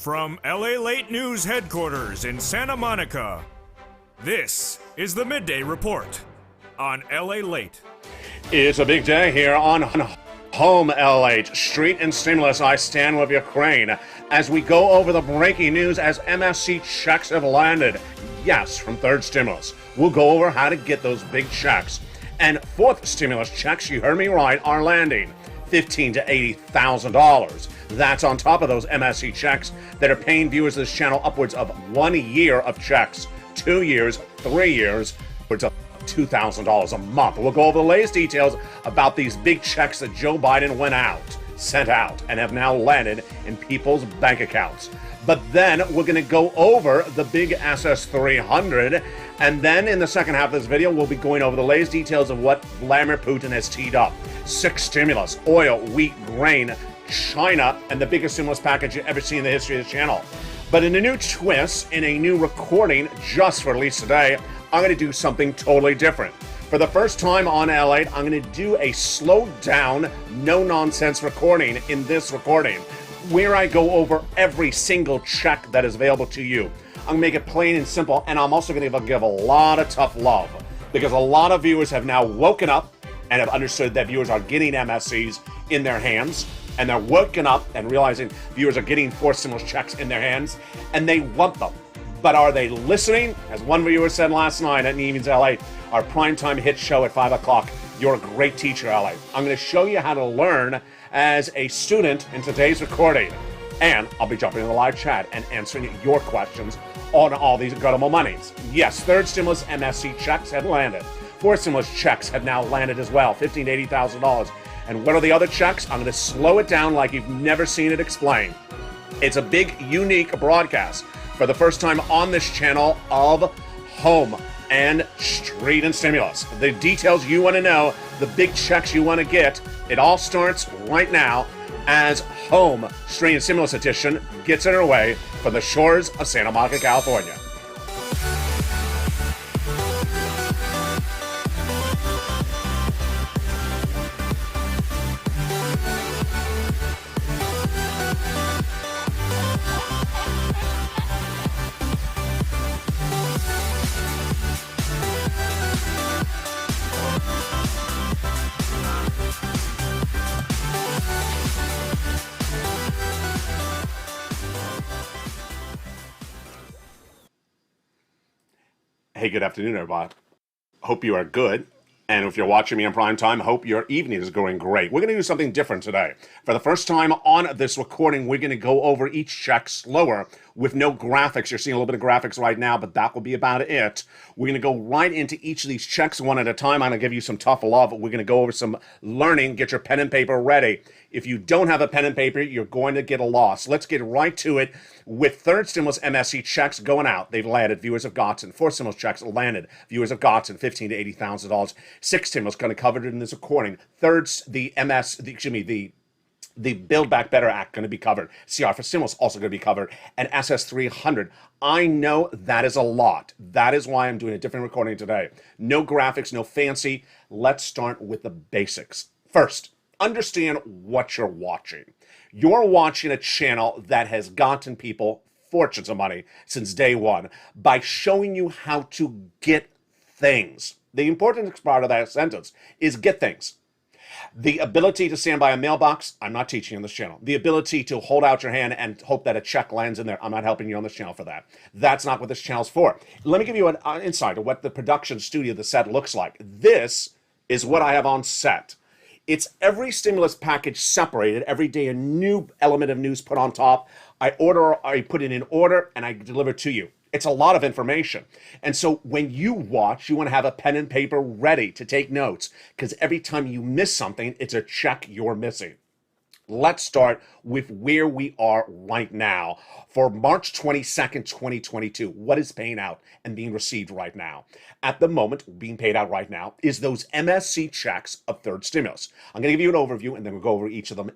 From LALATE News headquarters in Santa Monica, this is the Midday Report on LALATE. It's a big day here on Home LATE. Street and stimulus, I stand with Ukraine. As we go over the breaking news as MSC checks have landed. Yes, from third stimulus. We'll go over how to get those big checks. And fourth stimulus checks, you heard me right, are landing. $15,000 to $80,000. That's on top of those MSC checks that are paying viewers of this channel upwards of 1 year of checks, 2 years, 3 years, upwards of $2,000 a month. We'll go over the latest details about these big checks that Joe Biden sent out, and have now landed in people's bank accounts. But then we're going to go over the big SS300, and then in the second half of this video, we'll be going over the latest details of what Vladimir Putin has teed up. 6 stimulus, oil, wheat, grain, China, and the biggest stimulus package you've ever seen in the history of the channel. But in a new twist, in a new recording, just for release today, I'm going to do something totally different. For the first time on LA, I'm going to do a slowed down, no-nonsense recording in this recording, where I go over every single check that is available to you. I'm going to make it plain and simple, and I'm also going to give a lot of tough love, because a lot of viewers have now woken up and have understood that viewers are getting MSCs in their hands, and they're woken up and realizing viewers are getting 4 stimulus checks in their hands, and they want them. But are they listening? As one viewer said last night at Evenings LA, our primetime hit show at 5 o'clock, you're a great teacher, LA. I'm going to show you how to learn as a student in today's recording. And I'll be jumping in the live chat and answering your questions on all these incredible monies. Yes, third stimulus MSC checks have landed. 4 stimulus checks have now landed as well, $15,000 to $80,000. And what are the other checks? I'm going to slow it down like you've never seen it explained. It's a big, unique broadcast for the first time on this channel of Home and Street and Stimulus. The details you want to know, the big checks you want to get, it all starts right now as Home, Street and Stimulus Edition gets underway from the shores of Santa Monica, California. Hey, good afternoon, everybody. Hope you are good. And if you're watching me in prime time, hope your evening is going great. We're going to do something different today. For the first time on this recording, we're going to go over each check slower with no graphics. You're seeing a little bit of graphics right now, but that will be about it. We're going to go right into each of these checks one at a time. I'm going to give you some tough love. We're going to go over some learning. Get your pen and paper ready. If you don't have a pen and paper, you're going to get a loss. Let's get right to it with third stimulus MSC checks going out. They've landed. Viewers have gotten. 4 stimulus checks landed. Viewers have gotten $15,000 to $80,000. 6 stimulus going to cover it in this recording. The Build Back Better Act going to be covered. CR for stimulus also going to be covered. And SS300. I know that is a lot. That is why I'm doing a different recording today. No graphics, no fancy. Let's start with the basics. First, understand what you're watching. You're watching a channel that has gotten people fortunes of money since day one by showing you how to get things. The important part of that sentence is get things. The ability to stand by a mailbox, I'm not teaching on this channel. The ability to hold out your hand and hope that a check lands in there, I'm not helping you on this channel for that. That's not what this channel's for. Let me give you an insight of what the production studio, the set looks like. This is what I have on set. It's every stimulus package separated, every day a new element of news put on top. I put it in order, and I deliver to you. It's a lot of information. And so when you watch, you want to have a pen and paper ready to take notes, because every time you miss something, it's a check you're missing. Let's start with where we are right now for March 22nd, 2022. What is paying out and being received right now? At the moment, being paid out right now is those MSC checks of third stimulus. I'm going to give you an overview, and then we'll go over each of them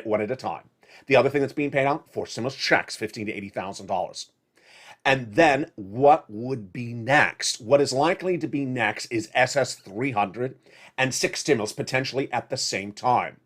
one at a time. The other thing that's being paid out, 4 stimulus checks, $15,000 to $80,000. And then what would be next? What is likely to be next is SS300 and 6 stimulus potentially at the same time.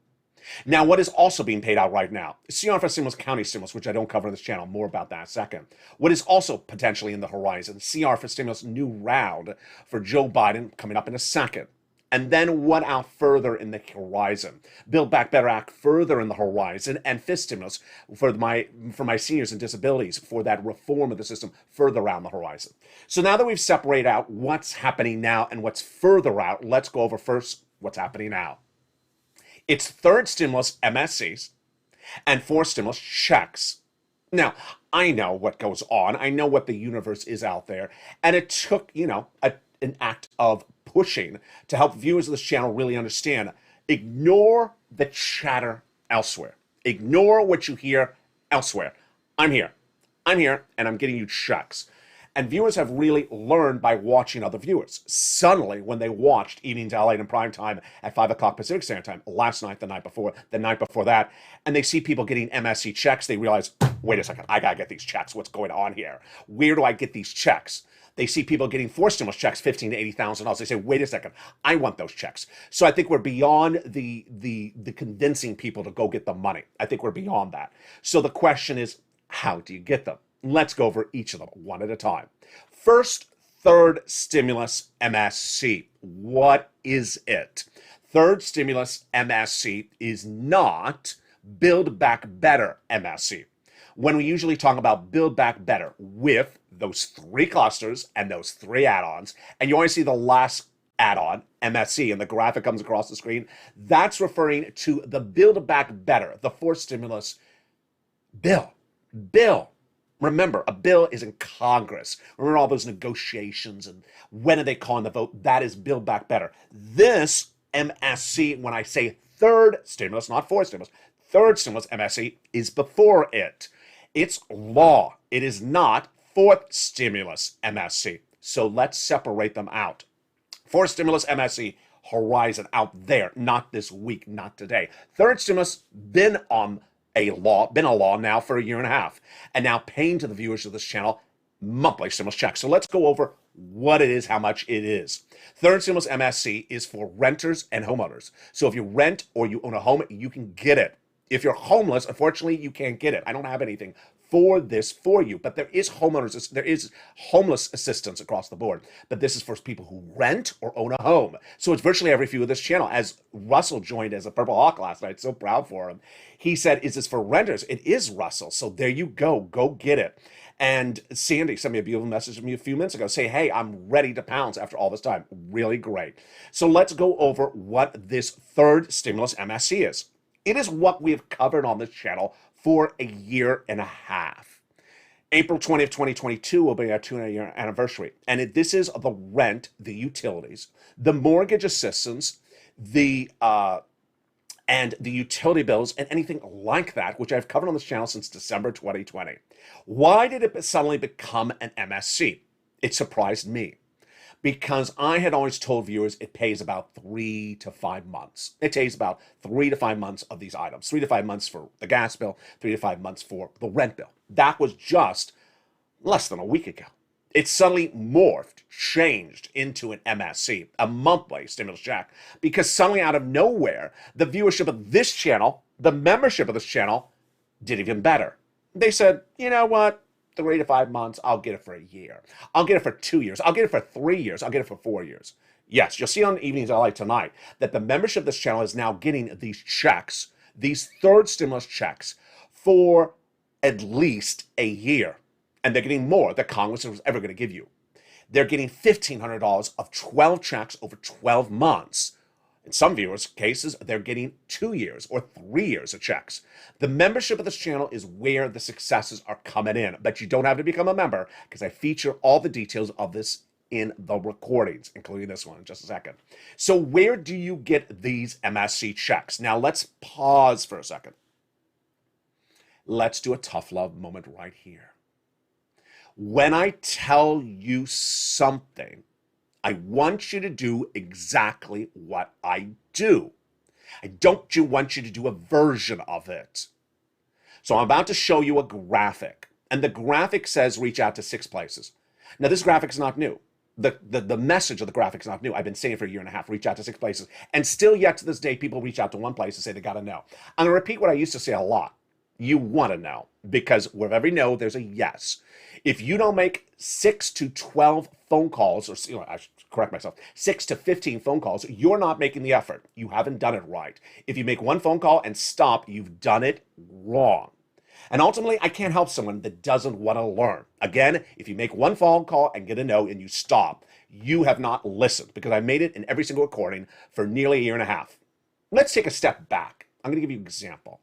Now, what is also being paid out right now? CR for stimulus, county stimulus, which I don't cover on this channel. More about that in a second. What is also potentially in the horizon? CR for stimulus, new round for Joe Biden coming up in a second. And then what out further in the horizon? Build Back Better Act further in the horizon, and fifth stimulus for my seniors and disabilities for that reform of the system further around the horizon. So now that we've separated out what's happening now and what's further out, let's go over first what's happening now. It's third stimulus MSCs and fourth stimulus checks. Now, I know what goes on. I know what the universe is out there. And it took, an act of pushing to help viewers of this channel really understand. Ignore the chatter elsewhere. Ignore what you hear elsewhere. I'm here, and I'm getting you checks. And viewers have really learned by watching other viewers. Suddenly, when they watched Evenings LA in prime time at 5 o'clock Pacific Standard Time, last night, the night before that, and they see people getting MSC checks, they realize, wait a second, I gotta get these checks. What's going on here? Where do I get these checks? They see people getting four stimulus checks, $15,000 to $80,000. They say, wait a second, I want those checks. So I think we're beyond the convincing people to go get the money. I think we're beyond that. So the question is, how do you get them? Let's go over each of them one at a time. First, third stimulus MSC. What is it? Third stimulus MSC is not Build Back Better MSC. When we usually talk about Build Back Better with those three clusters and those three add-ons, and you only see the last add-on, MSC, and the graphic comes across the screen, that's referring to the Build Back Better, the fourth stimulus bill. Remember, a bill is in Congress. Remember all those negotiations and when are they calling the vote? That is Build Back Better. This MSC, when I say third stimulus, not fourth stimulus, third stimulus MSC is before it. It's law. It is not fourth stimulus MSC. So let's separate them out. Fourth stimulus MSC, horizon out there, not this week, not today. Third stimulus, been a law now for a year and a half, and now paying to the viewers of this channel monthly stimulus checks. So let's go over what it is, how much it is. Third stimulus MSC is for renters and homeowners. So if you rent or you own a home, you can get it. If you're homeless, unfortunately, you can't get it. I don't have anything for this for you, but there is homeless assistance across the board. But this is for people who rent or own a home. So it's virtually every view of this channel. As Russell joined as a Purple Hawk last night, so proud for him. He said, is this for renters? It is, Russell. So there you go. Go get it. And Sandy sent me a beautiful message to me a few minutes ago. Say, hey, I'm ready to pounce after all this time. Really great. So let's go over what this third stimulus MSC is. It is what we have covered on this channel for a year and a half. April 20th, 2022 will be our 2-year anniversary. And this is the rent, the utilities, the mortgage assistance, and the utility bills and anything like that, which I've covered on this channel since December 2020. Why did it suddenly become an MSC? It surprised me, because I had always told viewers it pays about 3 to 5 months. It takes about 3 to 5 months of these items. 3 to 5 months for the gas bill, 3 to 5 months for the rent bill. That was just less than a week ago. It suddenly morphed, changed into an MSC, a monthly stimulus check, because suddenly out of nowhere, the viewership of this channel, the membership of this channel, did even better. They said, you know what? 3 to 5 months, I'll get it for a year. I'll get it for 2 years. I'll get it for 3 years. I'll get it for 4 years. Yes, you'll see on Evenings LA tonight that the membership of this channel is now getting these checks, these third stimulus checks, for at least a year. And they're getting more than Congress was ever going to give you. They're getting $1,500 of 12 checks over 12 months. In some viewers' cases, they're getting 2 years or 3 years of checks. The membership of this channel is where the successes are coming in, but you don't have to become a member, because I feature all the details of this in the recordings, including this one in just a second. So where do you get these MSC checks? Now let's pause for a second. Let's do a tough love moment right here. When I tell you something, I want you to do exactly what I do. I don't want you to do a version of it. So I'm about to show you a graphic, and the graphic says reach out to 6 places. Now this graphic is not new. The message of the graphic is not new. I've been saying it for a year and a half, reach out to 6 places. And still yet to this day, people reach out to 1 place and say they got to know. I'm going to repeat what I used to say a lot. You want to know, because with every no, there's a yes. If you don't make 6 to 12 phone calls, or I should correct myself, 6 to 15 phone calls, you're not making the effort. You haven't done it right. If you make 1 phone call and stop, you've done it wrong. And ultimately, I can't help someone that doesn't want to learn. Again, if you make 1 phone call and get a no and you stop, you have not listened, because I made it in every single recording for nearly a year and a half. Let's take a step back. I'm going to give you an example.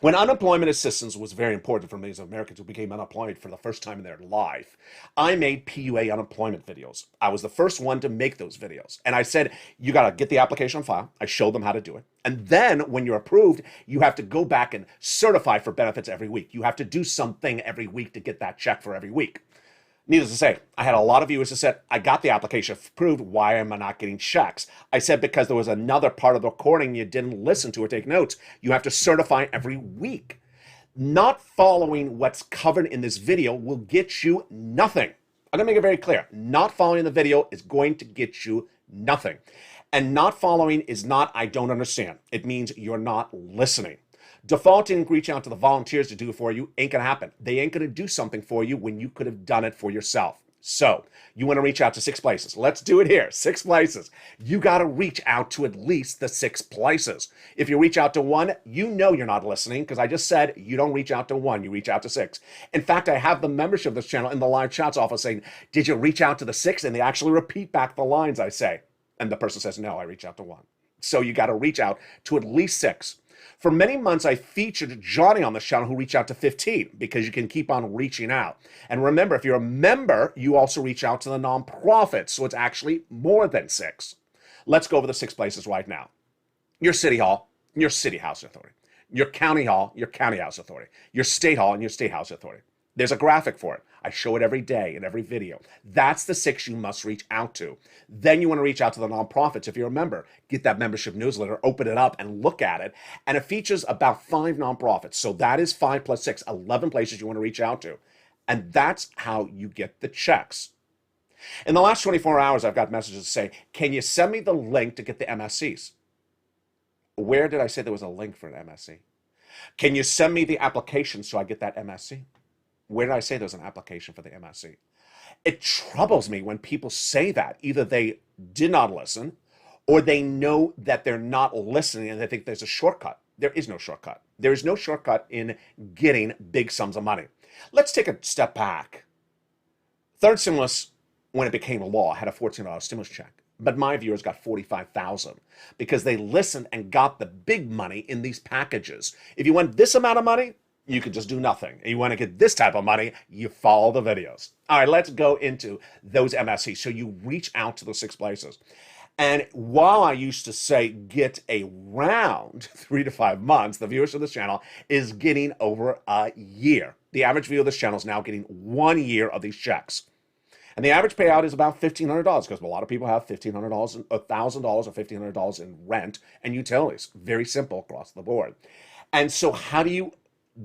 When unemployment assistance was very important for millions of Americans who became unemployed for the first time in their life, I made PUA unemployment videos. I was the first one to make those videos. And I said, you got to get the application on file. I showed them how to do it. And then when you're approved, you have to go back and certify for benefits every week. You have to do something every week to get that check for every week. Needless to say, I had a lot of viewers who said, I got the application approved, why am I not getting checks? I said, because there was another part of the recording you didn't listen to or take notes. You have to certify every week. Not following what's covered in this video will get you nothing. I'm going to make it very clear. Not following the video is going to get you nothing. And not following is not, I don't understand. It means you're not listening. Defaulting and reach out to the volunteers to do it for you ain't gonna happen. They ain't gonna do something for you when you could have done it for yourself. So you want to reach out to 6 places. Let's do it here. 6 places. You got to reach out to at least the 6 places. If you reach out to 1, you know you're not listening, because I just said you don't reach out to 1, you reach out to 6. In fact, I have the membership of this channel in the live chats office saying, did you reach out to the 6? And they actually repeat back the lines I say. And the person says, no, I reach out to 1. So you got to reach out to at least 6. For many months, I featured Johnny on the channel who reached out to 15, because you can keep on reaching out. And remember, if you're a member, you also reach out to the nonprofits. So it's actually more than 6. Let's go over the 6 places right now. Your city hall, your city house authority. Your county hall, your county house authority. Your state hall and your state house authority. There's a graphic for it. I show it every day in every video. That's the 6 you must reach out to. Then you want to reach out to the nonprofits. If you're a member, get that membership newsletter, open it up and look at it. And it features about 5 nonprofits. So that is 5 plus 6, 11 places you want to reach out to. And that's how you get the checks. In the last 24 hours, I've got messages that say, can you send me the link to get the MSCs? Where did I say there was a link for an MSC? Can you send me the application so I get that MSC? Where did I say there's an application for the MSC? It troubles me when people say that. Either they did not listen, or they know that they're not listening and they think there's a shortcut. There is no shortcut. There is no shortcut in getting big sums of money. Let's take a step back. Third stimulus, when it became a law, had a $14 stimulus check. But my viewers got $45,000 because they listened and got the big money in these packages. If you want this amount of money, you can just do nothing. And you want to get this type of money, you follow the videos. All right, let's go into those MSCs. So you reach out to those 6 places. And while I used to say get around 3 to 5 months, the viewers of this channel is getting over a year. The average viewer of this channel is now getting 1 year of these checks. And the average payout is about $1,500, because a lot of people have $1,500, $1,000 or $1,500 in rent and utilities. Very simple across the board. And so how do you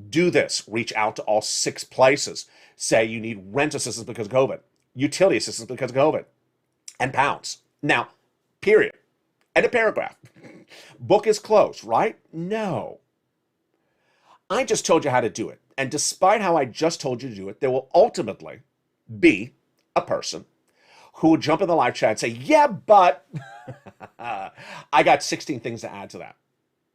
do this? Reach out to all 6 places. Say you need rent assistance because of COVID, utility assistance because of COVID, and pounds. Now, period. End of paragraph. Book is closed, right? No. I just told you how to do it. And despite how I just told you to do it, there will ultimately be a person who will jump in the live chat and say, yeah, but I got 16 things to add to that.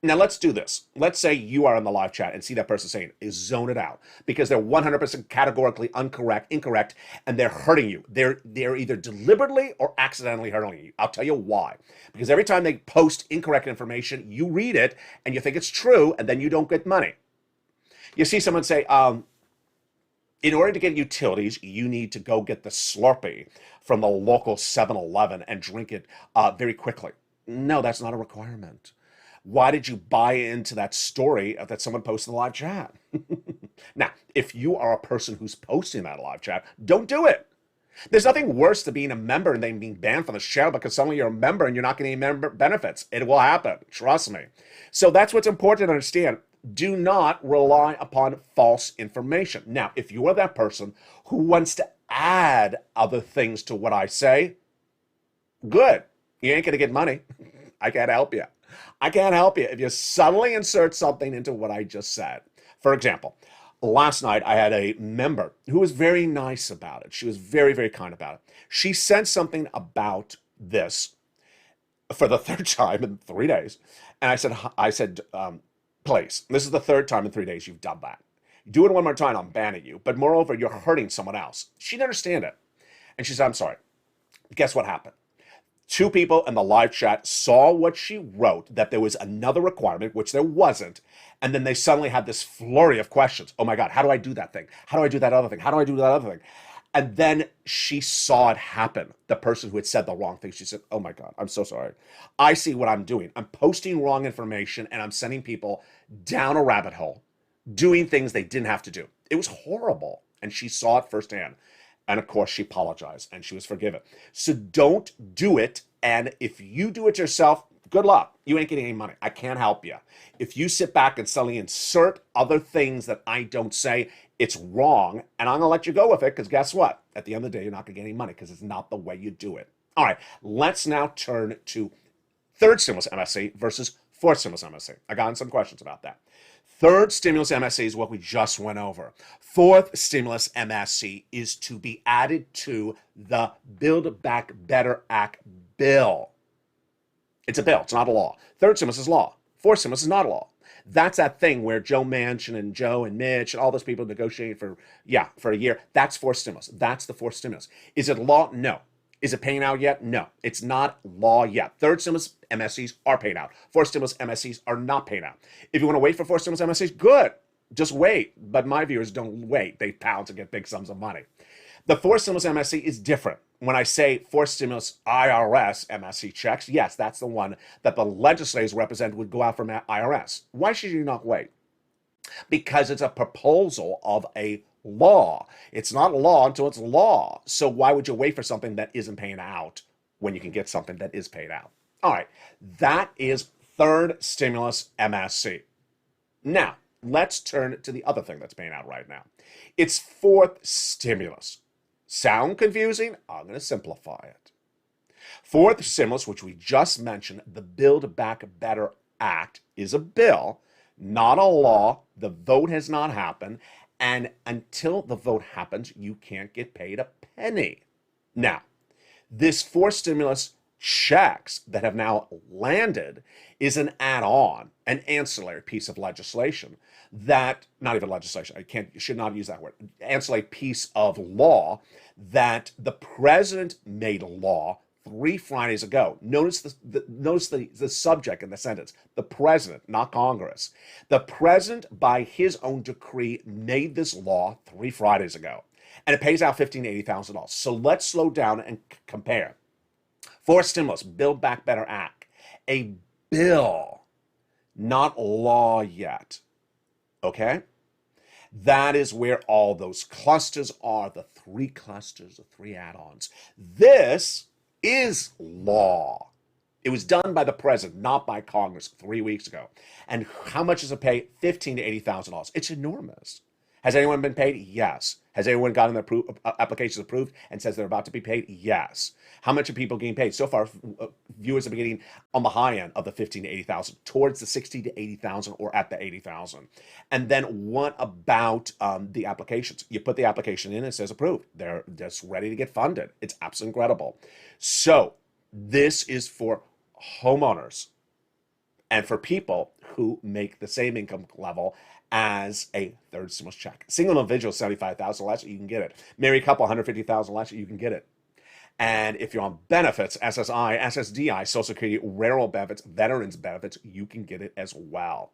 Now let's do this. Let's say you are in the live chat and see that person saying, zone it out, because they're 100% categorically incorrect, and they're hurting you. They're either deliberately or accidentally hurting you. I'll tell you why. Because every time they post incorrect information, you read it and you think it's true, and then you don't get money. You see someone say, in order to get utilities, you need to go get the Slurpee from the local 7-Eleven and drink it very quickly. No, that's not a requirement. Why did you buy into that story that someone posted in the live chat? Now, if you are a person who's posting that live chat, don't do it. There's nothing worse than being a member and then being banned from the channel because suddenly you're a member and you're not getting any member benefits. It will happen. Trust me. So that's what's important to understand. Do not rely upon false information. Now, if you are that person who wants to add other things to what I say, good. You ain't going to get money. I can't help you. I can't help you if you suddenly insert something into what I just said. For example, last night I had a member who was very nice about it. She was very, very kind about it. She said something about this for the third time in 3 days. And I said, please, this is the third time in 3 days you've done that. Do it one more time, I'm banning you. But moreover, you're hurting someone else. She didn't understand it. And she said, I'm sorry. Guess what happened? Two people in the live chat saw what she wrote, that there was another requirement, which there wasn't. And then they suddenly had this flurry of questions. Oh my God, how do I do that thing? How do I do that other thing? How do I do that other thing? And then she saw it happen. The person who had said the wrong thing, she said, oh my God, I'm so sorry. I see what I'm doing. I'm posting wrong information and I'm sending people down a rabbit hole, doing things they didn't have to do. It was horrible. And she saw it firsthand. And of course, she apologized and she was forgiven. So don't do it. And if you do it yourself, good luck. You ain't getting any money. I can't help you. If you sit back and suddenly insert other things that I don't say, it's wrong. And I'm going to let you go with it because guess what? At the end of the day, you're not going to get any money because it's not the way you do it. All right, let's now turn to third stimulus MSC versus fourth stimulus MSC. I got some questions about that. Third stimulus MSC is what we just went over. Fourth stimulus MSC is to be added to the Build Back Better Act bill. It's a bill. It's not a law. Third stimulus is law. Fourth stimulus is not a law. That's that thing where Joe Manchin and Joe and Mitch and all those people negotiating for a year. That's fourth stimulus. That's the fourth stimulus. Is it law? No. Is it paying out yet? No. It's not law yet. Third stimulus MSCs are paying out. Fourth stimulus MSCs are not paying out. If you want to wait for fourth stimulus MSCs, good. Just wait. But my viewers don't wait. They pounce and get big sums of money. The fourth stimulus MSC is different. When I say fourth stimulus IRS MSC checks, yes, that's the one that the legislators represent would go out from IRS. Why should you not wait? Because it's a proposal of a law. It's not law until it's law. So why would you wait for something that isn't paying out when you can get something that is paid out? All right, that is third stimulus MSC. Now, let's turn to the other thing that's paying out right now. It's fourth stimulus. Sound confusing? I'm going to simplify it. Fourth stimulus, which we just mentioned, the Build Back Better Act, is a bill, not a law. The vote has not happened. And until the vote happens, you can't get paid a penny. Now, this fourth stimulus checks that have now landed is an add-on, an ancillary piece of legislation that, not even legislation, you should not use that word, ancillary piece of law that the president made a law 3 Fridays ago. Notice the subject in the sentence. The president, not Congress. The president, by his own decree, made this law 3 Fridays ago. And it pays out $15,000 to $80,000. So let's slow down and compare. Fourth stimulus, Build Back Better Act. A bill, not law yet. Okay? That is where all those clusters are, the 3 clusters, the 3 add-ons. This is law. It was done by the president, not by Congress 3 weeks ago. And how much does it pay? $15,000 to $80,000. It's enormous. Has anyone been paid? Yes. Has anyone gotten their applications approved and says they're about to be paid? Yes. How much are people getting paid? So far, viewers are getting on the high end of the $15,000 to $80,000, towards the $60,000 to $80,000 or at the $80,000. And then what about the applications? You put the application in, it says approved. They're just ready to get funded. It's absolutely incredible. So this is for homeowners and for people who make the same income level as a third stimulus check. Single individual, $75,000 less, you can get it. Married couple, $150,000 less, you can get it. And if you're on benefits, SSI, SSDI, Social Security, rural benefits, veterans benefits, you can get it as well.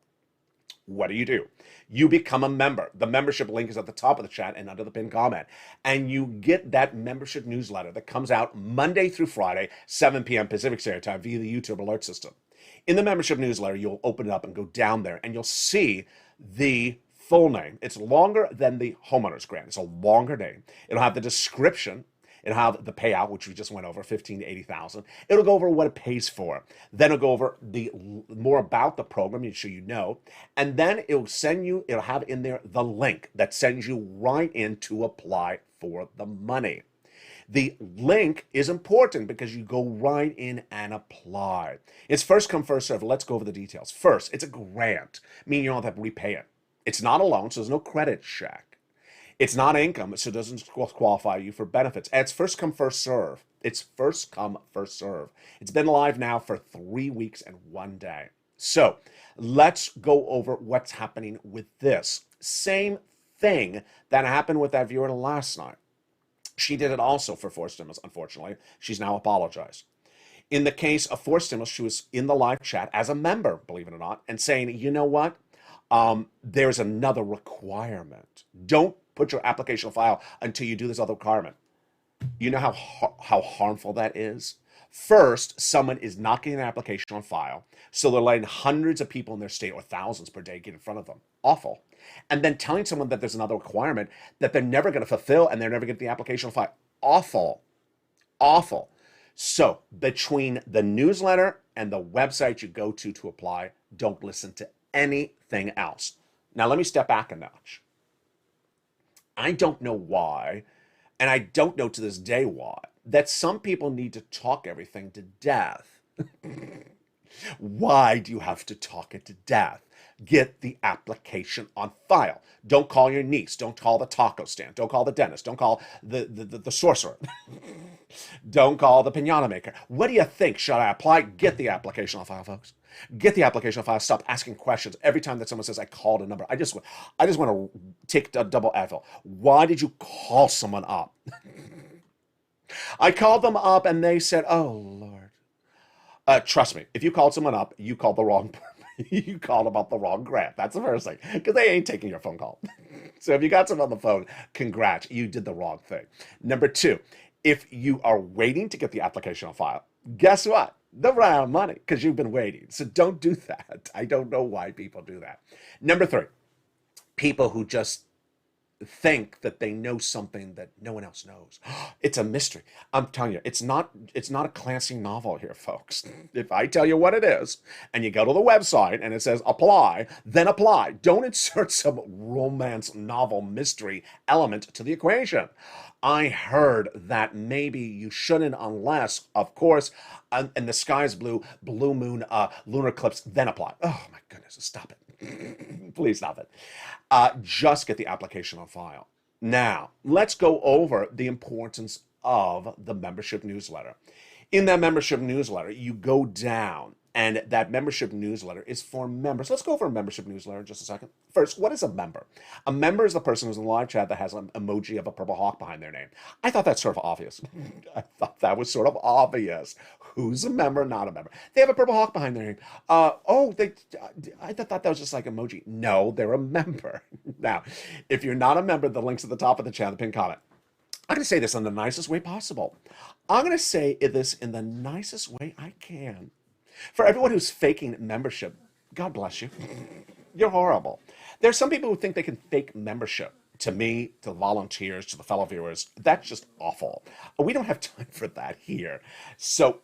What do? You become a member. The membership link is at the top of the chat and under the pinned comment. And you get that membership newsletter that comes out Monday through Friday, 7 p.m. Pacific Standard Time via the YouTube alert system. In the membership newsletter, you'll open it up and go down there and you'll see the full name. It's longer than the homeowner's grant. It's a longer name. It'll have the description. It'll have the payout, which we just went over, 15 to 80,000. It'll go over what it pays for. Then it'll go over the more about the program, so you know. And then it'll have in there the link that sends you right in to apply for the money. The link is important because you go right in and apply. It's first come, first serve. Let's go over the details. First, it's a grant, meaning you don't have to repay it. It's not a loan, so there's no credit check. It's not income, so it doesn't qualify you for benefits. And it's first come, first serve. It's first come, first serve. It's been live now for 3 weeks and 1 day. So let's go over what's happening with this. Same thing that happened with that viewer last night. She did it also for forced stimulus, unfortunately. She's now apologized. In the case of forced stimulus, she was in the live chat as a member, believe it or not, and saying, you know what? There's another requirement. Don't put your application file until you do this other requirement. You know how harmful that is? First, someone is not getting an application on file, so they're letting hundreds of people in their state or thousands per day get in front of them. Awful. And then telling someone that there's another requirement that they're never going to fulfill and they're never going to get the application on file. Awful. Awful. So between the newsletter and the website you go to apply, don't listen to anything else. Now, let me step back a notch. I don't know why, and I don't know to this day why, that some people need to talk everything to death. Why do you have to talk it to death? Get the application on file. Don't call your niece. Don't call the taco stand. Don't call the dentist. Don't call the sorcerer. Don't call the pinata maker. What do you think? Should I apply? Get the application on file, folks. Get the application on file. Stop asking questions every time that someone says, I called a number. I just want to take a double L. Why did you call someone up? I called them up and they said, oh, Lord. Trust me, if you called someone up, you called the wrong person. You called about the wrong grant. That's the first thing, because they ain't taking your phone call. So if you got someone on the phone, congrats, you did the wrong thing. Number two, if you are waiting to get the application on file, guess what? They'll run out of money because you've been waiting. So don't do that. I don't know why people do that. Number three, people who just think that they know something that no one else knows. It's a mystery. I'm telling you, it's not a Clancy novel here, folks. If I tell you what it is, and you go to the website and it says apply, then apply. Don't insert some romance novel mystery element to the equation. I heard that maybe you shouldn't unless, of course, and the sky's blue, blue moon, lunar eclipse, then apply. Oh my goodness, stop it. Please stop it. Just get the application on file. Now, let's go over the importance of the membership newsletter. In that membership newsletter, you go down, and that membership newsletter is for members. Let's go over a membership newsletter in just a second. First, what is a member? A member is the person who's in the live chat that has an emoji of a purple hawk behind their name. I thought that's sort of obvious. I thought that was sort of obvious. Who's a member, not a member? They have a purple hawk behind their name. I thought that was just like emoji. No, they're a member. Now, if you're not a member, the link's at the top of the chat, the pinned comment. I'm going to say this in the nicest way possible. I'm going to say this in the nicest way I can. For everyone who's faking membership, God bless you. You're horrible. There's some people who think they can fake membership. To me, to the volunteers, to the fellow viewers, that's just awful. We don't have time for that here. So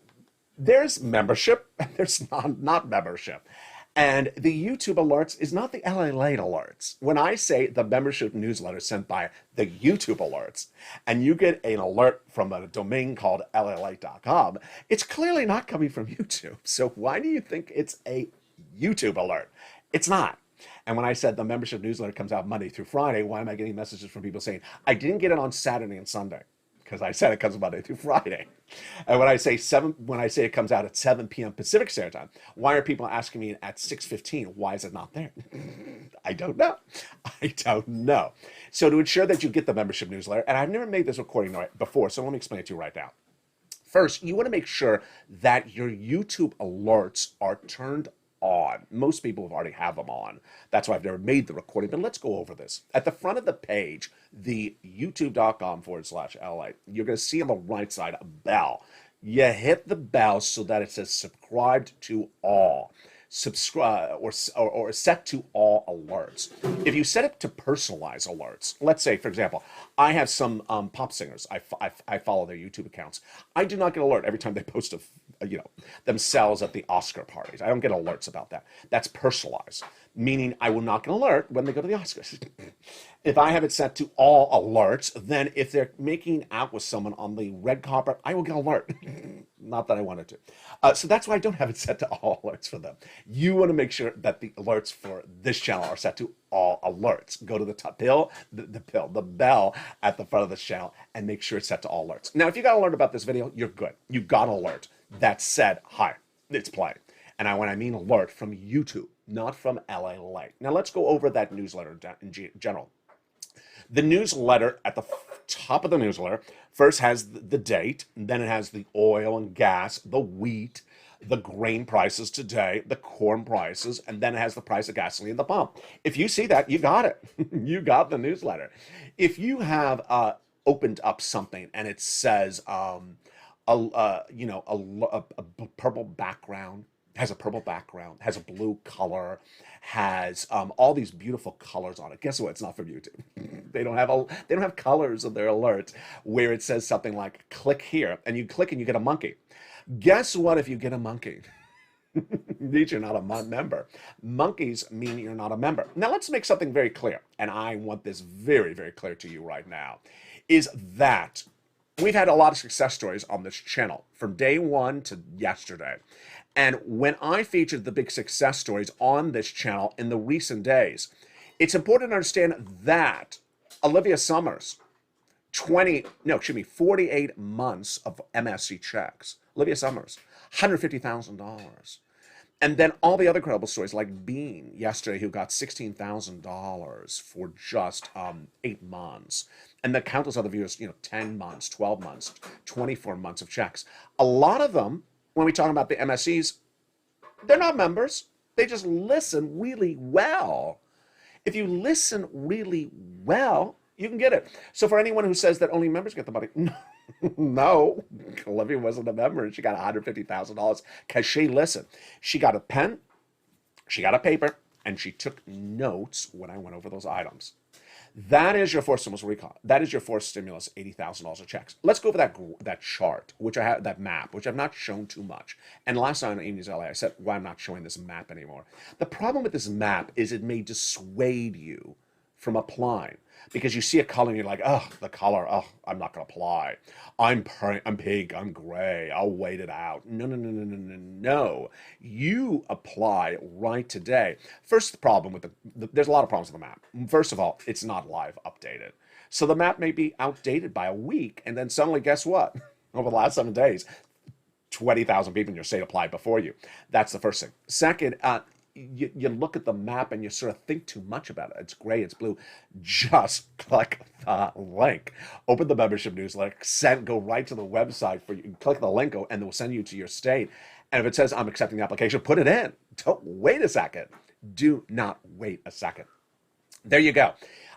there's membership, and there's not membership. And the YouTube alerts is not the LALATE alerts. When I say the membership newsletter sent by the YouTube alerts, and you get an alert from a domain called LALATE.com, it's clearly not coming from YouTube. So why do you think it's a YouTube alert? It's not. And when I said the membership newsletter comes out Monday through Friday, why am I getting messages from people saying, I didn't get it on Saturday and Sunday? Because I said it comes Monday through Friday. And when I say it comes out at 7 p.m. Pacific Standard Time, why are people asking me at 6:15? Why is it not there? I don't know. I don't know. So to ensure that you get the membership newsletter, and I've never made this recording before, so let me explain it to you right now. First, you want to make sure that your YouTube alerts are turned on. Most people already have them on. That's why I've never made the recording, but let's go over this. At the front of the page, the youtube.com/LA, you're going to see on the right side a bell. You hit the bell so that it says subscribed to all. subscribe or set to all alerts. If you set it to personalize alerts, let's say, for example, I have some pop singers. I follow their YouTube accounts. I do not get alert every time they post themselves at the Oscar parties. I don't get alerts about that. That's personalized, meaning I will not get an alert when they go to the Oscars. If I have it set to all alerts, then if they're making out with someone on the red carpet, I will get an alert. Not that I wanted to. So that's why I don't have it set to all alerts for them. You want to make sure that the alerts for this channel are set to all alerts. Go to the top the bell at the front of this channel and make sure it's set to all alerts. Now, if you got an alert about this video, you're good. You got an alert that said, hi, it's playing. And when I mean alert, from YouTube, not from LALATE. Now, let's go over that newsletter in general. The newsletter, at the top of the newsletter, first has the date, then it has the oil and gas, the wheat, the grain prices today, the corn prices, and then it has the price of gasoline at the pump. If you see that, you got it. You got the newsletter. If you have opened up something and it says a purple background, has a purple background, has a blue color, has all these beautiful colors on it. Guess what? It's not from YouTube. They don't have colors of their alerts where it says something like click here, and you click and you get a monkey. Guess what? If you get a monkey, means you're not a member. Monkeys mean you're not a member. Now let's make something very clear, and I want this very, very clear to you right now, is that we've had a lot of success stories on this channel from day one to yesterday. And when I featured the big success stories on this channel in the recent days, it's important to understand that Olivia Summers, 48 months of MSC checks. Olivia Summers, $150,000. And then all the other credible stories like Bean yesterday, who got $16,000 for just 8 months. And the countless other viewers, 10 months, 12 months, 24 months of checks. A lot of them, when we talk about the MSCs, they're not members. They just listen really well. If you listen really well, you can get it. So for anyone who says that only members get the money, no, Olivia wasn't a member and she got $150,000 because she listened. She got a pen, she got a paper, and she took notes when I went over those items. That is your forced stimulus recall. That is your forced stimulus, $80,000 of checks. Let's go over that chart, which I have, that map, which I've not shown too much. And last time on Amy's LA, I said, why I'm not showing this map anymore. The problem with this map is it may dissuade you from applying. Because you see a color and you're like, oh, the color, oh, I'm not going to apply. I'm pink, I'm gray, I'll wait it out. No. You apply right today. First, the problem with there's a lot of problems with the map. First of all, it's not live updated. So the map may be outdated by a week, and then suddenly, guess what? Over the last 7 days, 20,000 people in your state applied before you. That's the first thing. Second, you look at the map and you sort of think too much about it. It's gray, it's blue. Just click the link. Open the membership newsletter, go right to the website for you. Click the link and they'll send you to your state. And if it says I'm accepting the application, put it in. Don't wait a second. Do not wait a second. There you go.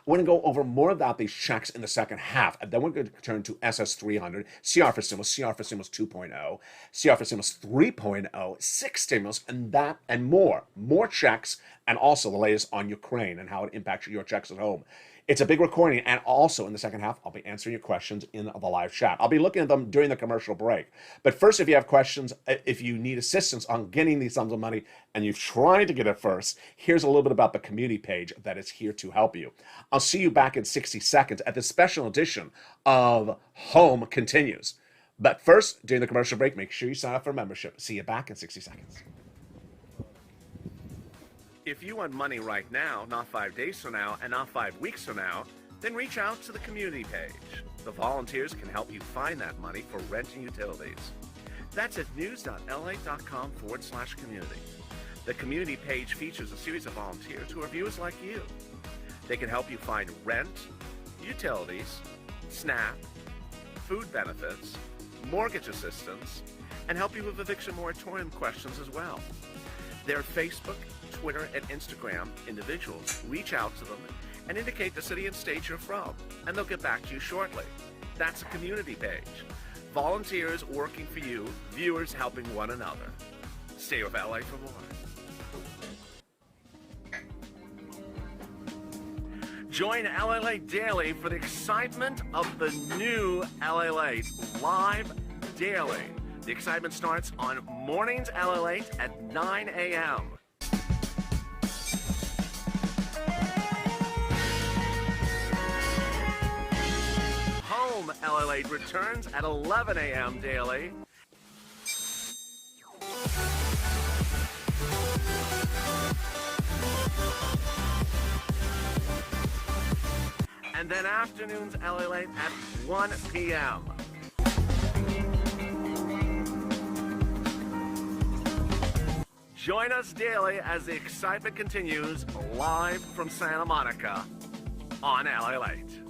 We're going to go over more about these checks in the second half. And then we're going to turn to SS300, CR for Stimulus, CR for Stimulus 2.0, CR for Stimulus 3.0, 6 stimulus, and that and more. More checks, and also the latest on Ukraine and how it impacts your checks at home. It's a big recording, and also in the second half, I'll be answering your questions in the live chat. I'll be looking at them during the commercial break. But first, if you have questions, if you need assistance on getting these sums of money, and you've tried to get it first, here's a little bit about the community page that is here to help you. I'll see you back in 60 seconds at the special edition of Home Continues. But first, during the commercial break, make sure you sign up for membership. See you back in 60 seconds. If you want money right now, not 5 days from now, and not 5 weeks from now, then reach out to the community page. The volunteers can help you find that money for rent and utilities. That's at news.la.com/community. The community page features a series of volunteers who are viewers like you. They can help you find rent, utilities, SNAP, food benefits, mortgage assistance, and help you with eviction moratorium questions as well. Their Facebook, Twitter, and Instagram individuals reach out to them and indicate the city and state you're from, and they'll get back to you shortly. That's a community page. Volunteers working for you, viewers helping one another. Stay with LA for more. Join LALATE daily for the excitement of the new LALATE live daily. The excitement starts on mornings LALATE at 9 a.m. Home LALATE returns at 11 a.m. daily. And then afternoons LALATE at 1 p.m. Join us daily as the excitement continues live from Santa Monica on LALATE.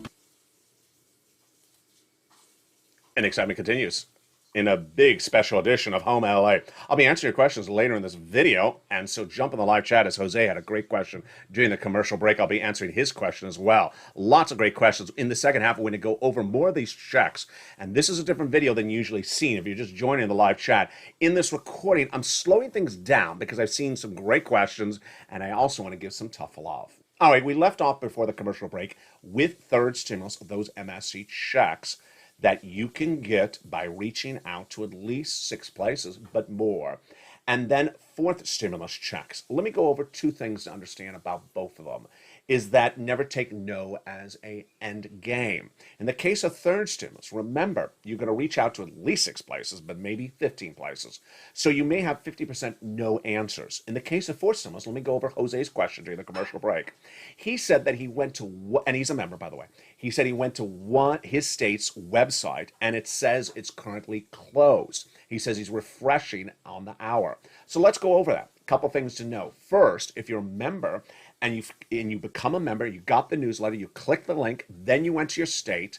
And excitement continues in a big special edition of Home LA. I'll be answering your questions later in this video, and so jump in the live chat as Jose had a great question during the commercial break. I'll be answering his question as well. Lots of great questions. In the second half, we're going to go over more of these checks, and this is a different video than usually seen if you're just joining the live chat. In this recording, I'm slowing things down because I've seen some great questions, and I also want to give some tough love. All right, we left off before the commercial break with third stimulus, those MSC checks that you can get by reaching out to at least 6 places, but more. And then fourth stimulus checks. Let me go over 2 things to understand about both of them. Is that never take no as a end game. In the case of third stimulus, remember, you're going to reach out to at least 6 places, but maybe 15 places. So you may have 50% no answers. In the case of fourth stimulus, let me go over Jose's question during the commercial break. He said that he went to, and he's a member, by the way. He said he went to his state's website, and it says it's currently closed. He says he's refreshing on the hour. So let's go over that. A couple things to know. First, if you're a member and you become a member, you got the newsletter, you click the link, then you went to your state,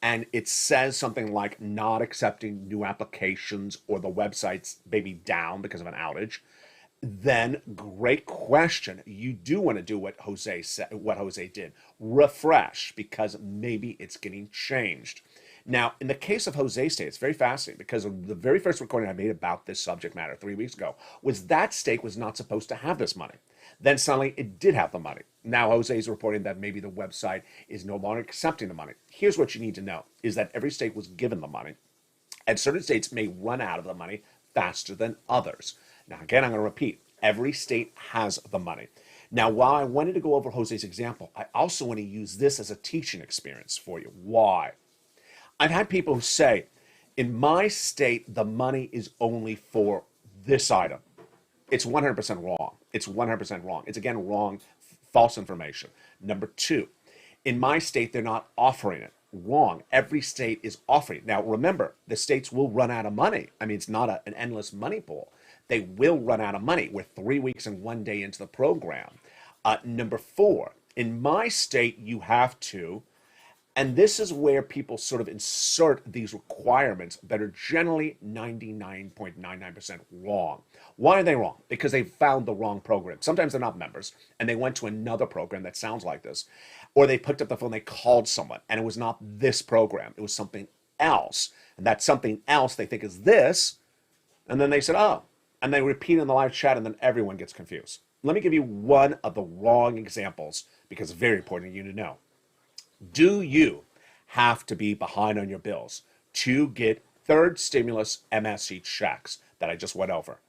and it says something like not accepting new applications or the website's maybe down because of an outage, then great question. You do want to do what Jose said, what Jose did. Refresh, because maybe it's getting changed. Now, in the case of Jose's state, it's very fascinating because the very first recording I made about this subject matter 3 weeks ago was that state was not supposed to have this money. Then suddenly it did have the money. Now Jose is reporting that maybe the website is no longer accepting the money. Here's what you need to know, is that every state was given the money, and certain states may run out of the money faster than others. Now, again, I'm going to repeat, every state has the money. Now, while I wanted to go over Jose's example, I also want to use this as a teaching experience for you. Why? I've had people who say, in my state, the money is only for this item. It's 100% wrong. It's 100% wrong. It's, again, wrong, false information. Number 2, in my state, they're not offering it. Wrong. Every state is offering it. Now, remember, the states will run out of money. I mean, it's not an endless money pool. They will run out of money. We're 3 weeks and 1 day into the program. Number 4, in my state, you have to, and this is where people sort of insert these requirements that are generally 99.99% wrong. Why are they wrong? Because they found the wrong program. Sometimes they're not members, and they went to another program that sounds like this. Or they picked up the phone, they called someone, and it was not this program. It was something else. And that something else they think is this, and then they said, oh, and they repeat in the live chat, and then everyone gets confused. Let me give you one of the wrong examples, because it's very important for you to know. Do you have to be behind on your bills to get third stimulus MSC checks that I just went over?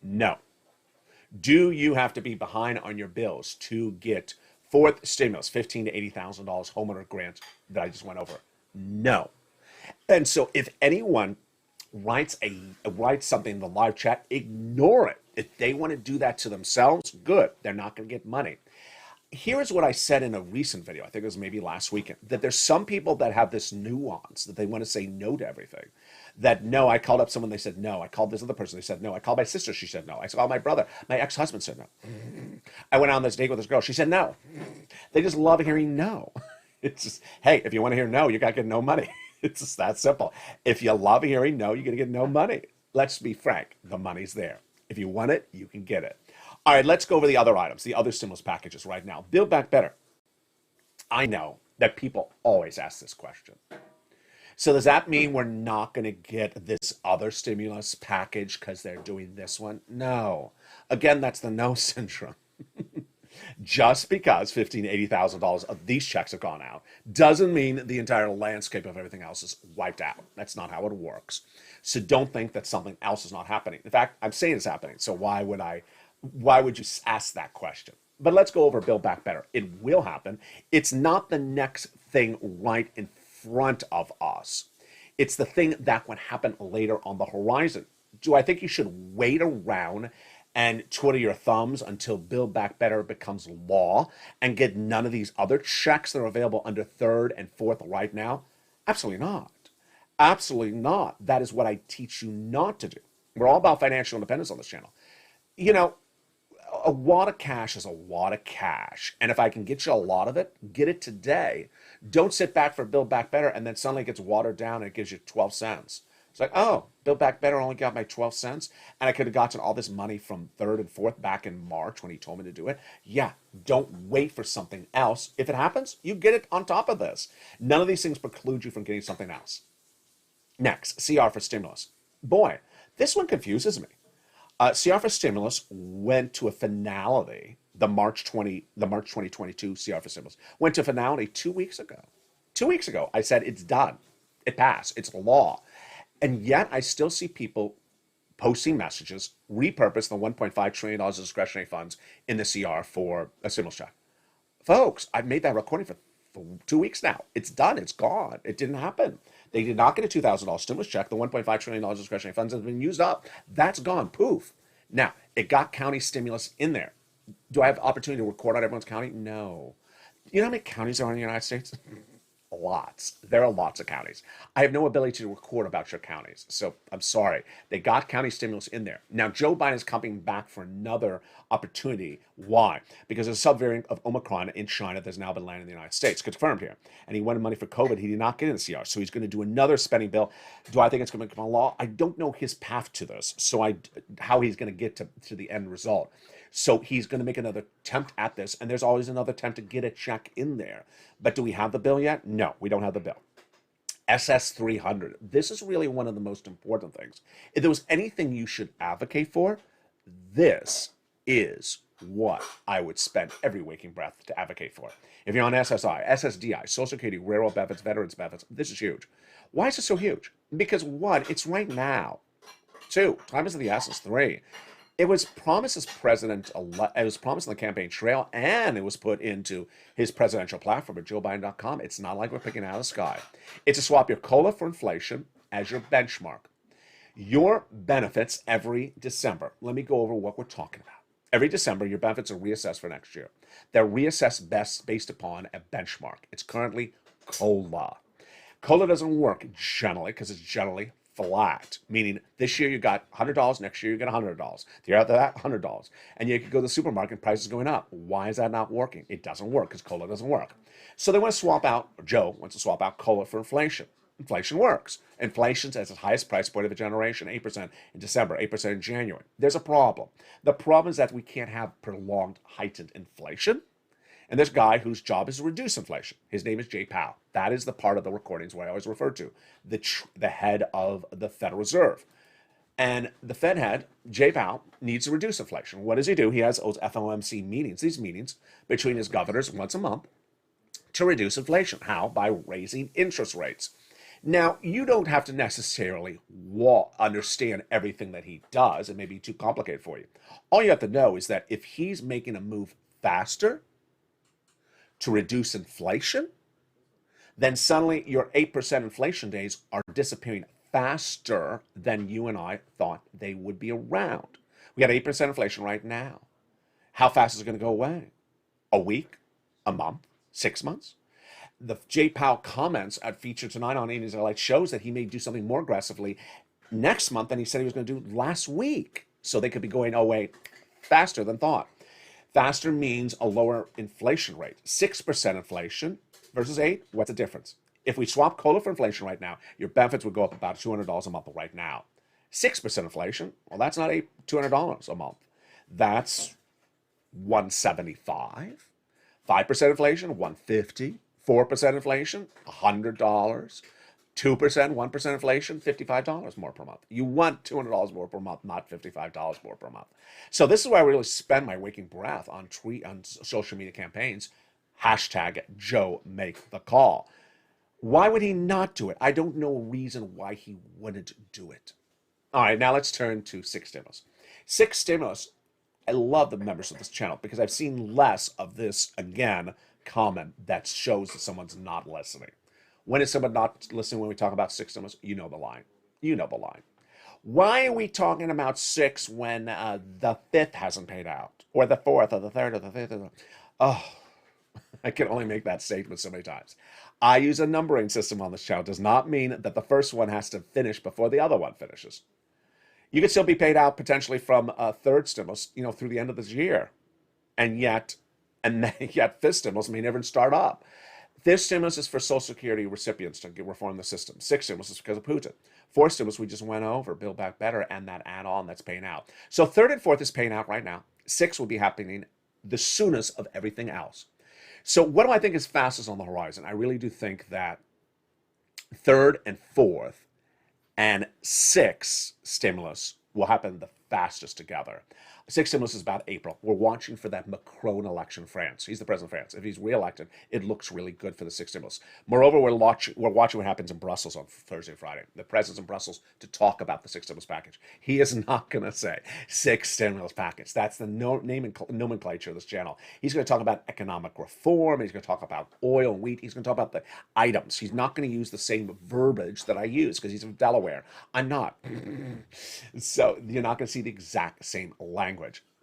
No. Do you have to be behind on your bills to get fourth stimulus, $15,000 to $80,000 homeowner grant that I just went over? No. And so if anyone writes something in the live chat, ignore it. If they want to do that to themselves, good. They're not going to get money. Here's what I said in a recent video, I think it was maybe last weekend, that there's some people that have this nuance, that they want to say no to everything. That no, I called up someone, they said no. I called this other person, they said no. I called my sister, she said no. I called my brother, my ex-husband said no. I went on this date with this girl, she said no. They just love hearing no. It's just, hey, if you want to hear no, you got to get no money. It's just that simple. If you love hearing no, you're going to get no money. Let's be frank, the money's there. If you want it, you can get it. All right, let's go over the other items, the other stimulus packages right now. Build Back Better. I know that people always ask this question. So does that mean we're not going to get this other stimulus package because they're doing this one? No. Again, that's the no syndrome. Just because $15,000, $80,000 of these checks have gone out doesn't mean the entire landscape of everything else is wiped out. That's not how it works. So don't think that something else is not happening. In fact, I'm saying it's happening. So why would you ask that question? But let's go over Build Back Better. It will happen. It's not the next thing right in front of us. It's the thing that would happen later on the horizon. Do I think you should wait around and twiddle your thumbs until Build Back Better becomes law and get none of these other checks that are available under third and fourth right now? Absolutely not. Absolutely not. That is what I teach you not to do. We're all about financial independence on this channel. You know, a wad of cash is a wad of cash. And if I can get you a lot of it, get it today. Don't sit back for Build Back Better and then suddenly it gets watered down and it gives you 12 cents. It's like, oh, Build Back Better only got my 12 cents and I could have gotten all this money from third and fourth back in March when he told me to do it. Yeah, don't wait for something else. If it happens, you get it on top of this. None of these things preclude you from getting something else. Next, CR for stimulus. Boy, this one confuses me. CR for stimulus went to a finality, the March 2022 CR for stimulus went to finality 2 weeks ago. 2 weeks ago, I said it's done. It passed. It's law. And yet I still see people posting messages, repurpose the $1.5 trillion of discretionary funds in the CR for a stimulus check. Folks, I've made that recording for 2 weeks now. It's done. It's gone. It didn't happen. They did not get a $2,000 stimulus check. The $1.5 trillion discretionary funds has been used up. That's gone. Poof. Now, it got county stimulus in there. Do I have opportunity to record on everyone's county? No. You know how many counties are in the United States? Lots. There are lots of counties. I have no ability to record about your counties. So I'm sorry. They got county stimulus in there. Now, Joe Biden is coming back for another opportunity. Why? Because there's a subvariant of Omicron in China that's now been landing in the United States. Confirmed here. And he wanted money for COVID. He did not get in the CR. So he's going to do another spending bill. Do I think it's going to become a law? I don't know his path to this. So how he's going to get to the end result. So he's going to make another attempt at this, and there's always another attempt to get a check in there. But do we have the bill yet? No, we don't have the bill. SS 300. This is really one of the most important things. If there was anything you should advocate for, this is what I would spend every waking breath to advocate for. If you're on SSI, SSDI, Social Security, railroad benefits, veterans benefits, this is huge. Why is it so huge? Because one, it's right now. Two, time is of the essence. Three, it was promised as it was promised on the campaign trail, and it was put into his presidential platform at JoeBiden.com. It's not like we're picking it out of the sky. It's to swap your COLA for inflation as your benchmark. Your benefits every December. Let me go over what we're talking about. Every December, your benefits are reassessed for next year. They're reassessed based upon a benchmark. It's currently COLA. COLA doesn't work generally because it's generally flat, meaning this year you got $100, next year you get $100. The year after that, $100. And you could go to the supermarket and prices going up. Why is that not working? It doesn't work because COLA doesn't work. So they want to swap out, or Joe wants to swap out COLA for inflation. Inflation works. Inflation's at its highest price point of a generation, 8% in December, 8% in January. There's a problem. The problem is that we can't have prolonged heightened inflation. And this guy whose job is to reduce inflation. His name is Jay Powell. That is the part of the recordings where I always refer to, the head of the Federal Reserve. And the Fed head, Jay Powell, needs to reduce inflation. What does he do? He has those FOMC meetings, these meetings between his governors once a month to reduce inflation. How? By raising interest rates. Now, you don't have to necessarily understand everything that he does. It may be too complicated for you. All you have to know is that if he's making a move faster to reduce inflation, then suddenly your 8% inflation days are disappearing faster than you and I thought they would be around. We got 8% inflation right now. How fast is it going to go away? A week? A month? 6 months? The Jay Powell comments at Feature Tonight on Indians LALATE shows that he may do something more aggressively next month than he said he was going to do last week. So they could be going away faster than thought. Faster means a lower inflation rate. 6% inflation versus 8, what's the difference? If we swap COLA for inflation right now, your benefits would go up about $200 a month right now. 6% inflation, well, that's not $200 a month. That's $175. 5% inflation, $150. 4% inflation, $100. 2%, 1% inflation, $55 more per month. You want $200 more per month, not $55 more per month. So this is where I really spend my waking breath on social media campaigns. Hashtag Joe make the call. Why would he not do it? I don't know a reason why he wouldn't do it. All right, now let's turn to six stimulus. Six stimulus, I love the members of this channel because I've seen less of this, again, comment that shows that someone's not listening. When is someone not listening when we talk about six stimulus? You know the line. You know the line. Why are we talking about six when the fifth hasn't paid out? Or the fourth, or the third, or the fifth? Oh, I can only make that statement so many times. I use a numbering system on this channel. Does not mean that the first one has to finish before the other one finishes. You could still be paid out potentially from a third stimulus, through the end of this year. And yet fifth stimulus may never start up. Fifth stimulus is for Social Security recipients to reform the system. Sixth stimulus is because of Putin. Fourth stimulus we just went over, Build Back Better, and that add-on that's paying out. So third and fourth is paying out right now. Sixth will be happening the soonest of everything else. So what do I think is fastest on the horizon? I really do think that third and fourth and sixth stimulus will happen the fastest together. Sixth stimulus is about April. We're watching for that Macron election in France. He's the president of France. If he's reelected, it looks really good for the sixth stimulus. Moreover, we're watching what happens in Brussels on Thursday and Friday. The president's in Brussels to talk about the sixth stimulus package. He is not going to say sixth stimulus package. That's the nomenclature of this channel. He's going to talk about economic reform. He's going to talk about oil and wheat. He's going to talk about the items. He's not going to use the same verbiage that I use because he's from Delaware. I'm not. So you're not going to see the exact same language.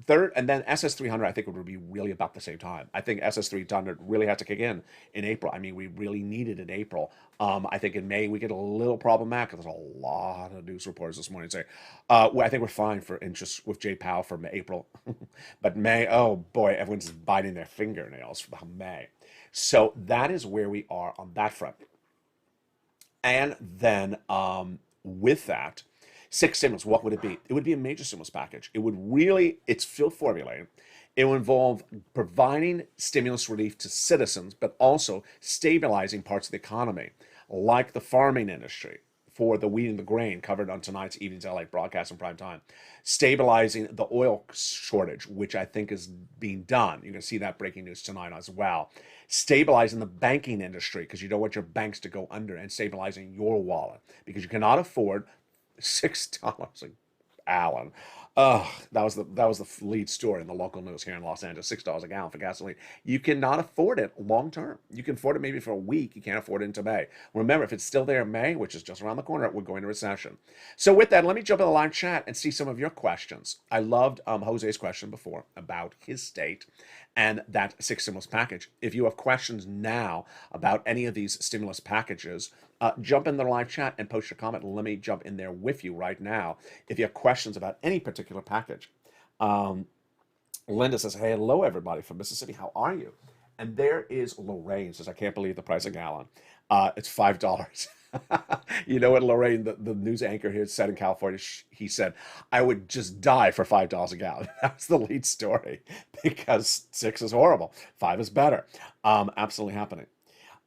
Third, and then SS300, I think it would be really about the same time. I think SS300 really has to kick in April. I mean, we really need it in April. I think in May we get a little problematic. There's a lot of news reports this morning saying, I think we're fine for interest with Jay Powell for April. But May, oh boy, everyone's biting their fingernails for May. So that is where we are on that front. And then with that, six stimulus, what would it be? It would be a major stimulus package. It would really, it's still formulated. It will involve providing stimulus relief to citizens, but also stabilizing parts of the economy, like the farming industry for the wheat and the grain covered on tonight's evening's LALATE broadcast in prime time. Stabilizing the oil shortage, which I think is being done. You're going to see that breaking news tonight as well. Stabilizing the banking industry because you don't want your banks to go under, and stabilizing your wallet because you cannot afford $6, like Alan. That was the lead story in the local news here in Los Angeles. $6 a gallon for gasoline. You cannot afford it long term. You can afford it maybe for a week. You can't afford it into May. Remember, if it's still there in May, which is just around the corner, we're going to recession. So with that, let me jump in the live chat and see some of your questions. I loved Jose's question before about his state and that six stimulus package. If you have questions now about any of these stimulus packages, jump in the live chat and post your comment. Let me jump in there with you right now if you have questions about any particular package. Linda says, hey, hello, everybody from Mississippi. How are you? And there is Lorraine says, I can't believe the price of a gallon. It's $5. You know what, Lorraine, the news anchor here said in California, he said, I would just die for $5 a gallon. That's the lead story because six is horrible. Five is better. Absolutely happening.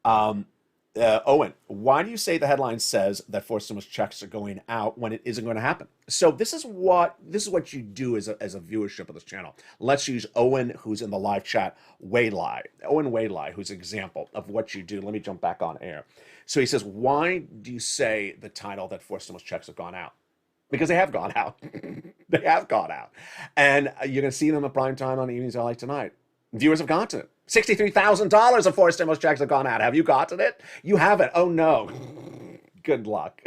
Owen, why do you say the headline says that forced stimulus checks are going out when it isn't going to happen? So this is what you do as a viewership of this channel. Let's use Owen, who's in the live chat, Owen Waylai, who's an example of what you do. Let me jump back on air. So he says, why do you say the title that forced stimulus checks have gone out? Because they have gone out. They have gone out. And you're going to see them at prime time on Evenings LA tonight. Viewers have gotten it. $63,000 of forced stimulus checks have gone out. Have you gotten it? You haven't. Oh, no. Good luck.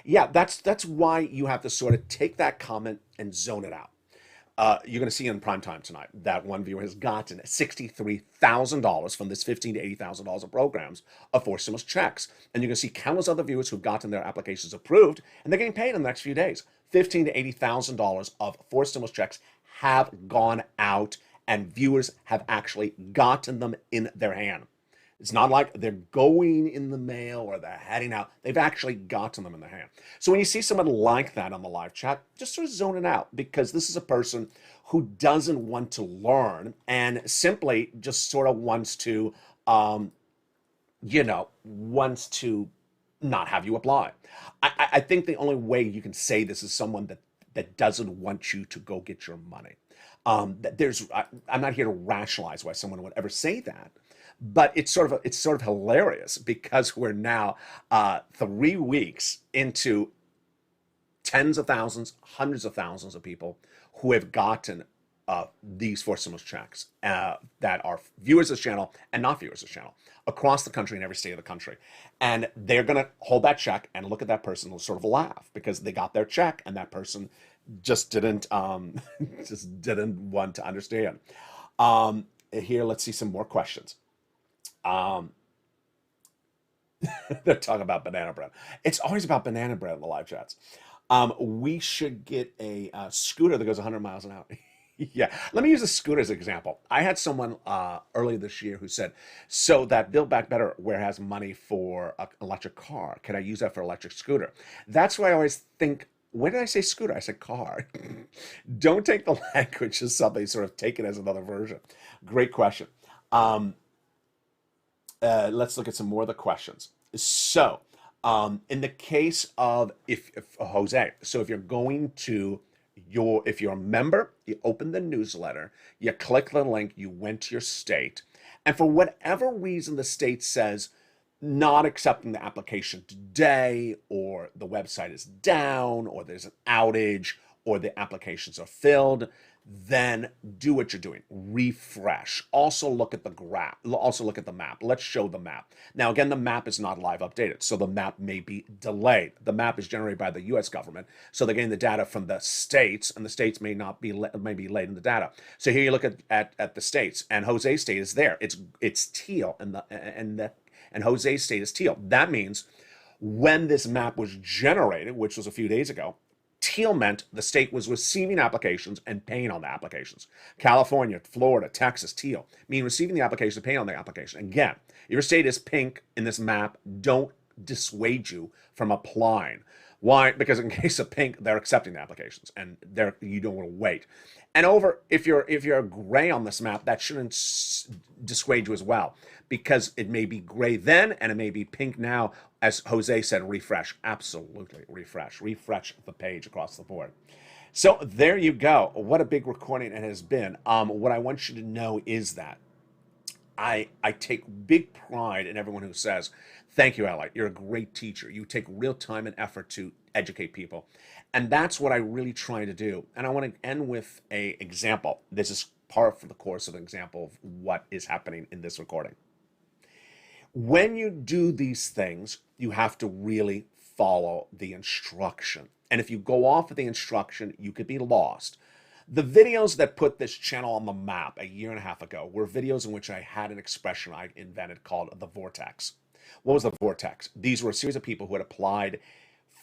Yeah, that's why you have to sort of take that comment and zone it out. You're going to see in prime time tonight that one viewer has gotten $63,000 from this $15,000 to $80,000 of programs of forced stimulus checks. And you're going to see countless other viewers who've gotten their applications approved, and they're getting paid in the next few days. $15,000 to $80,000 of forced stimulus checks have gone out, and viewers have actually gotten them in their hand. It's not like they're going in the mail or they're heading out. They've actually gotten them in their hand. So when you see someone like that on the live chat, just sort of zone it out, because this is a person who doesn't want to learn and simply just sort of wants to not have you apply. I think the only way you can say this is someone that doesn't want you to go get your money. I'm not here to rationalize why someone would ever say that, but it's sort of hilarious because we're now 3 weeks into tens of thousands, hundreds of thousands of people who have gotten these forced stimulus checks that are viewers of this channel and not viewers of this channel across the country in every state of the country. And they're going to hold that check and look at that person and sort of laugh because they got their check and that person just didn't just didn't want to understand. Here, let's see some more questions. They're talking about banana bread. It's always about banana bread in the live chats. We should get a scooter that goes 100 miles an hour. Yeah, let me use a scooter as an example. I had someone earlier this year who said, so that Build Back Better where has money for an electric car, can I use that for electric scooter? That's why I always think, when did I say scooter? I said car. Don't take the language as something, sort of take it as another version. Great question. Let's look at some more of the questions. So, in the case of if Jose, so if you're going to if you're a member, you open the newsletter, you click the link, you went to your state, and for whatever reason the state says not accepting the application today, or the website is down, or there's an outage, or the applications are filled, then do what you're doing. Refresh. Also look at the graph. Also look at the map. Let's show the map. Now, again, the map is not live updated, so the map may be delayed. The map is generated by the U.S. government, so they're getting the data from the states, and the states may not be may be late in the data. So here you look at the states, and Jose's state is there. It's teal, and Jose's state is teal. That means when this map was generated, which was a few days ago, teal meant the state was receiving applications and paying on the applications. California, Florida, Texas, teal, mean receiving the application, paying on the application. Again, if your state is pink in this map, don't dissuade you from applying. Why? Because in case of pink, they're accepting the applications, and you don't want to wait. And if you're gray on this map, that shouldn't dissuade you as well, because it may be gray then and it may be pink now. As Jose said, refresh. Absolutely, refresh the page across the board. So there you go. What a big recording it has been. What I want you to know is that I take big pride in everyone who says, thank you, LALATE. You're a great teacher. You take real time and effort to educate people. And that's what I really try to do. And I want to end with an example. This is part of the course of an example of what is happening in this recording. When you do these things, you have to really follow the instruction. And if you go off of the instruction, you could be lost. The videos that put this channel on the map a year and a half ago were videos in which I had an expression I invented called the vortex. What was the vortex? These were a series of people who had applied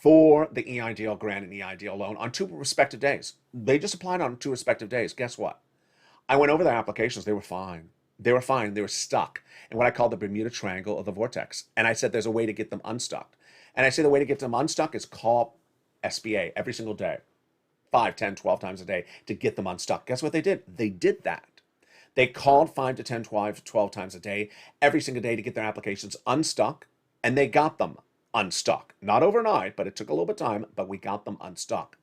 for the EIDL grant and EIDL loan on 2 respective days. They just applied on 2 respective days. Guess what? I went over their applications. They were fine. They were fine. They were stuck in what I call the Bermuda Triangle of the vortex. And I said there's a way to get them unstuck. And I say the way to get them unstuck is call SBA every single day, 5, 10, 12 times a day to get them unstuck. Guess what they did? They did that. They called 5 to 10, 12 times a day, every single day to get their applications unstuck, and they got them unstuck. Not overnight, but it took a little bit of time, but we got them unstuck.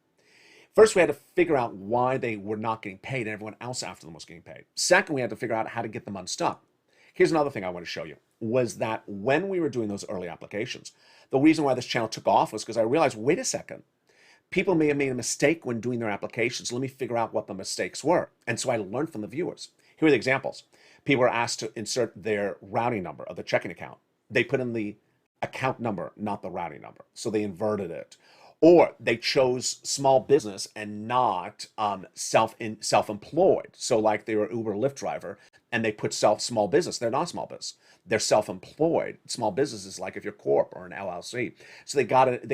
First, we had to figure out why they were not getting paid and everyone else after them was getting paid. Second, we had to figure out how to get them unstuck. Here's another thing I want to show you, was that when we were doing those early applications, the reason why this channel took off was because I realized, wait a second, people may have made a mistake when doing their applications. Let me figure out what the mistakes were. And so I learned from the viewers. Here are the examples. People were asked to insert their routing number of the checking account. They put in the account number, not the routing number. So they inverted it. Or they chose small business and not self-employed. So like they were Uber, Lyft driver, and they put small business. They're not small business. They're self-employed. Small business is like if you're corp or an LLC. So they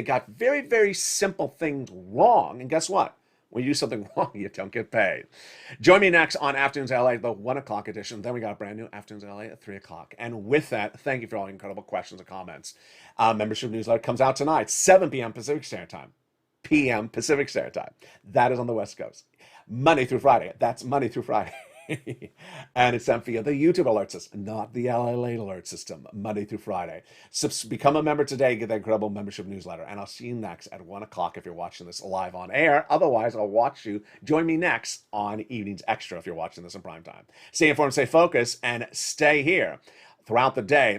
got very, very simple things wrong. And guess what? When you do something wrong, you don't get paid. Join me next on Afternoons LA, the 1 o'clock edition. Then we got a brand new Afternoons LA at 3 o'clock. And with that, thank you for all your incredible questions and comments. Membership newsletter comes out tonight, 7 p.m. Pacific Standard Time. PM Pacific Standard Time. That is on the West Coast. Monday through Friday. That's Monday through Friday. And it's sent via the YouTube alert system, not the LALATE alert system, Monday through Friday. Become a member today, get that incredible membership newsletter, and I'll see you next at 1 o'clock if you're watching this live on air. Otherwise, I'll watch you. Join me next on Evenings Extra if you're watching this in prime time. Stay informed, stay focused, and stay here throughout the day.